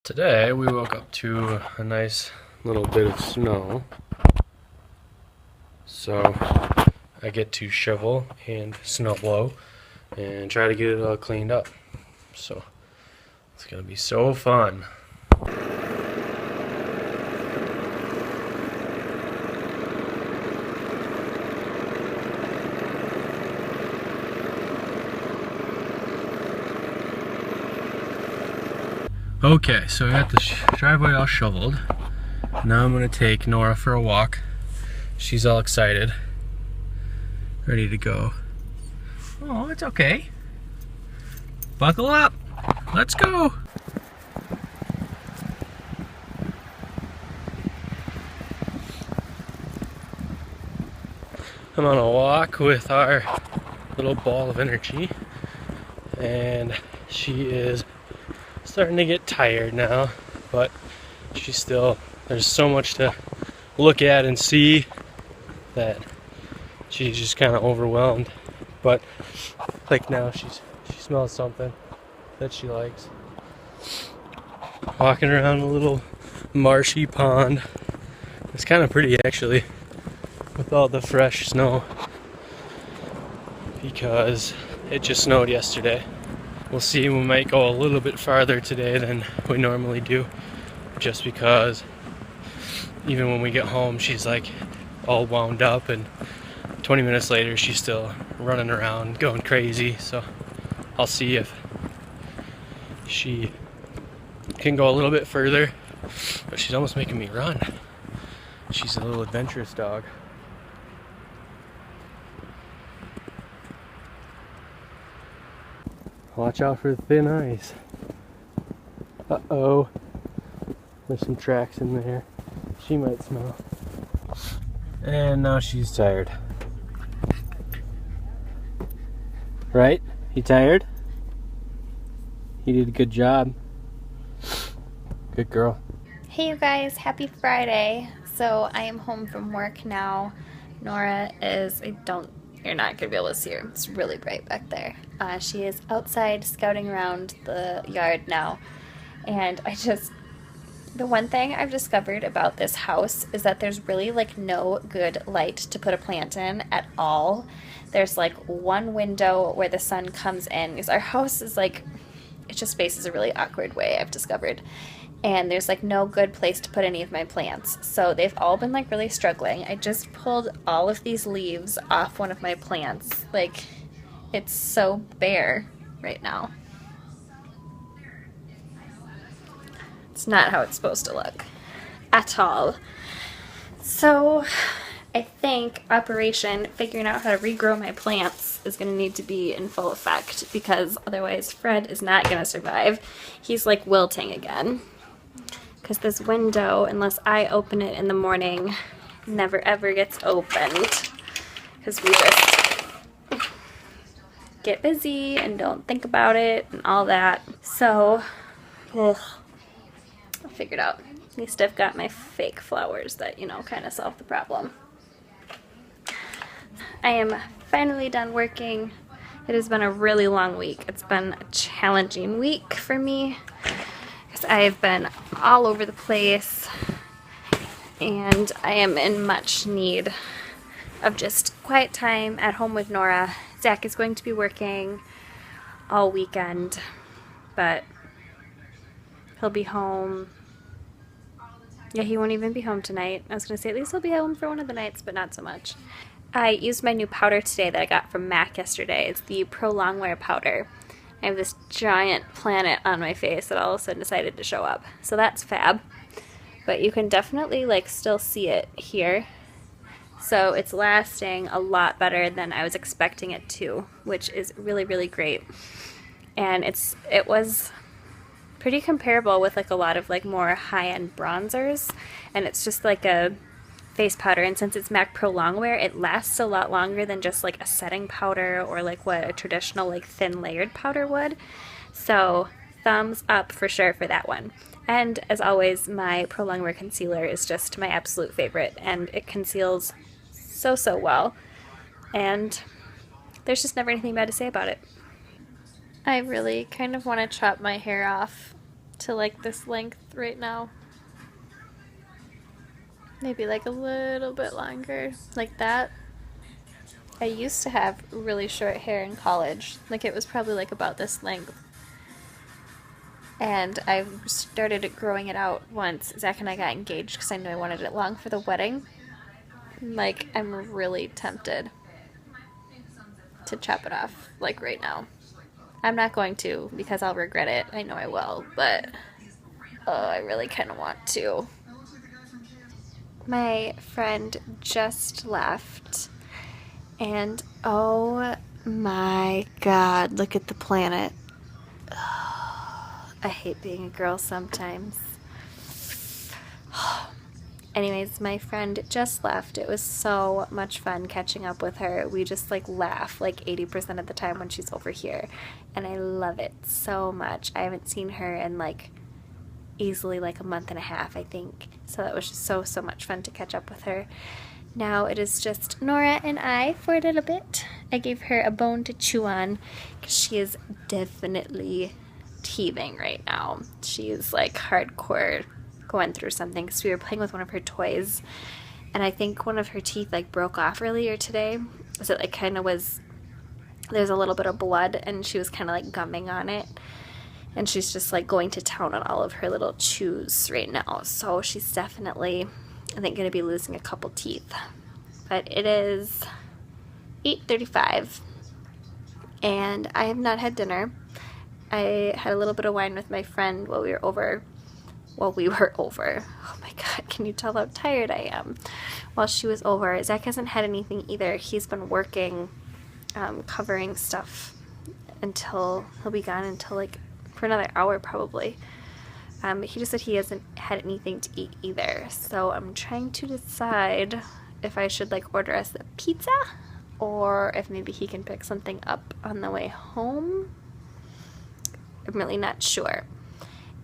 Today we woke up to a nice little bit of snow, so I get to shovel and snow blow and try to get it all cleaned up. So it's gonna be so fun. Okay, so we got the driveway all shoveled. Now I'm gonna take Nora for a walk. She's all excited, ready to go. Oh, it's okay. Buckle up. Let's go. I'm on a walk with our little ball of energy, and she is starting to get tired now, but there's so much to look at and see that she's just kind of overwhelmed. But like now she smells something that she likes. Walking around a little marshy pond. It's kind of pretty actually with all the fresh snow because it just snowed yesterday. We'll see, we might go a little bit farther today than we normally do, just because even when we get home she's like all wound up, and 20 minutes later she's still running around going crazy. So I'll see if she can go a little bit further, but she's almost making me run. She's a little adventurous dog. Watch out for the thin ice. Uh-oh. There's some tracks in there. She might smell. And now she's tired. Right? You tired? You did a good job. Good girl. Hey you guys, happy Friday. So I am home from work now. Nora is, you're not gonna be able to see her. It's really bright back there. She is outside scouting around the yard now. And the one thing I've discovered about this house is that there's really like no good light to put a plant in at all. There's like one window where the sun comes in, because our house is like, it just faces a really awkward way, I've discovered. And there's like no good place to put any of my plants. So they've all been like really struggling. I just pulled all of these leaves off one of my plants. Like, it's so bare right now. It's not how it's supposed to look at all. So I think Operation Figuring Out How to Regrow My Plants is going to need to be in full effect, because otherwise Fred is not going to survive. He's like wilting again. Because this window, unless I open it in the morning, never ever gets opened. Because we just get busy and don't think about it and all that. So, I figured out. At least I've got my fake flowers that, kind of solve the problem. I am finally done working. It has been a really long week. It's been a challenging week for me. I've been all over the place, and I am in much need of just quiet time at home with Nora. Zach is going to be working all weekend, but he'll be home. Yeah, he won't even be home tonight. I was going to say at least he'll be home for one of the nights, but not so much. I used my new powder today that I got from MAC yesterday. It's the Pro Longwear powder. I have this giant planet on my face that all of a sudden decided to show up. So that's fab. But you can definitely still see it here. So it's lasting a lot better than I was expecting it to, which is really, really great. And it was pretty comparable with a lot of more high-end bronzers. And it's just like a face powder, and since it's MAC Pro Longwear, it lasts a lot longer than just a setting powder or what a traditional thin layered powder would. So thumbs up for sure for that one. And as always, my Pro Longwear concealer is just my absolute favorite, and it conceals so well, and there's just never anything bad to say about it. I really kind of want to chop my hair off to like this length right now. Maybe like a little bit longer, like that. I used to have really short hair in college. Like it was probably like about this length. And I started growing it out once Zach and I got engaged because I knew I wanted it long for the wedding. Like, I'm really tempted to chop it off, like right now. I'm not going to because I'll regret it. I know I will, but I really kind of want to. My friend just left, and oh my god, look at the planet. I hate being a girl sometimes. Anyways, my friend just left. It was so much fun catching up with her. We just like laugh like 80% of the time when she's over here. And I love it so much. I haven't seen her in like easily like a month and a half, I think. So that was just so much fun to catch up with her. Now it is just Nora and I for a little bit. I gave her a bone to chew on because she is definitely teething right now. She is like hardcore going through something because we were playing with one of her toys and I think one of her teeth like broke off earlier today, so it like kind of was, there's a little bit of blood and she was kind of like gumming on it, and she's just like going to town on all of her little chews right now. So she's definitely, I think, going to be losing a couple teeth. But it is 8:35 and I have not had dinner. I had a little bit of wine with my friend while we were over. Oh my god, can you tell how tired I am? While she was over, Zach hasn't had anything either. He's been working, covering stuff until, he'll be gone until like for another hour probably. He just said he hasn't had anything to eat either. So I'm trying to decide if I should like order us a pizza or if maybe he can pick something up on the way home. I'm really not sure.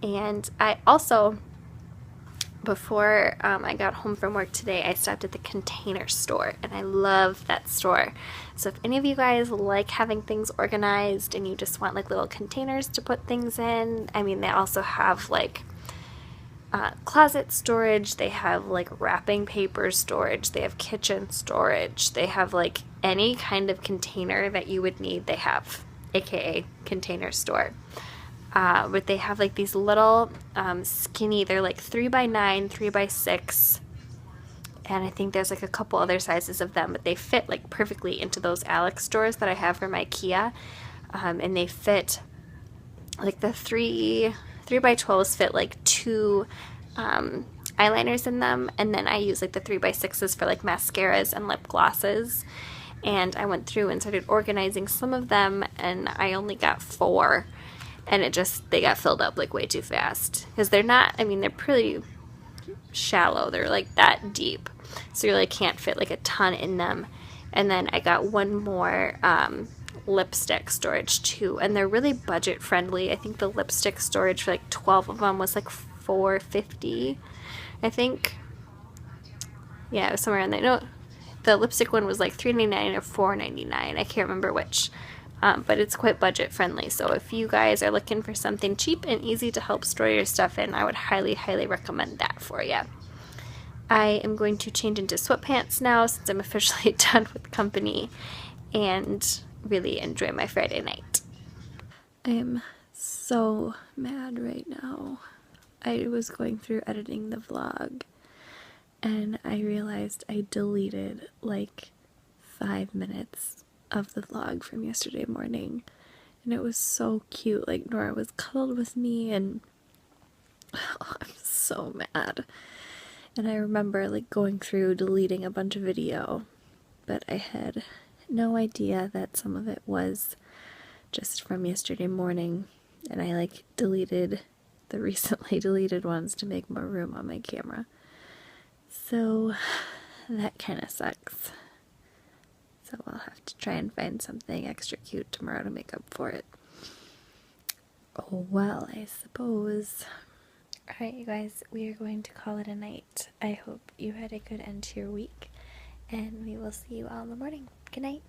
And I also, before I got home from work today, I stopped at the Container Store, and I love that store. So if any of you guys like having things organized and you just want like little containers to put things in, I mean, they also have like closet storage, they have like wrapping paper storage, they have kitchen storage, they have like any kind of container that you would need, they have, aka Container Store. But they have like these little skinny, they're like 3x9, 3x6, and I think there's like a couple other sizes of them, but they fit like perfectly into those Alex stores that I have from IKEA, and they fit like the 3x12s fit like two eyeliners in them, and then I use like the 3x6s for like mascaras and lip glosses. And I went through and started organizing some of them, and I only got 4. And they got filled up like way too fast. Because they're not, I mean, they're pretty shallow. They're like that deep. So you really can't fit like a ton in them. And then I got one more lipstick storage too. And they're really budget friendly. I think the lipstick storage for like 12 of them was like $4.50, I think. Yeah, it was somewhere in there. No, the lipstick one was like $3.99 or $4.99. I can't remember which. But it's quite budget friendly, so if you guys are looking for something cheap and easy to help store your stuff in, I would highly recommend that for you. I am going to change into sweatpants now since I'm officially done with company and really enjoy my Friday night. I am so mad right now. I was going through editing the vlog and I realized I deleted like 5 minutes of the vlog from yesterday morning, and it was so cute. Like Nora was cuddled with me, and I'm so mad. And I remember like going through deleting a bunch of video, but I had no idea that some of it was just from yesterday morning, and I like deleted the recently deleted ones to make more room on my camera. So that kind of sucks. So I'll have to try and find something extra cute tomorrow to make up for it. Oh well, I suppose. Alright, you guys, we are going to call it a night. I hope you had a good end to your week, and we will see you all in the morning. Good night.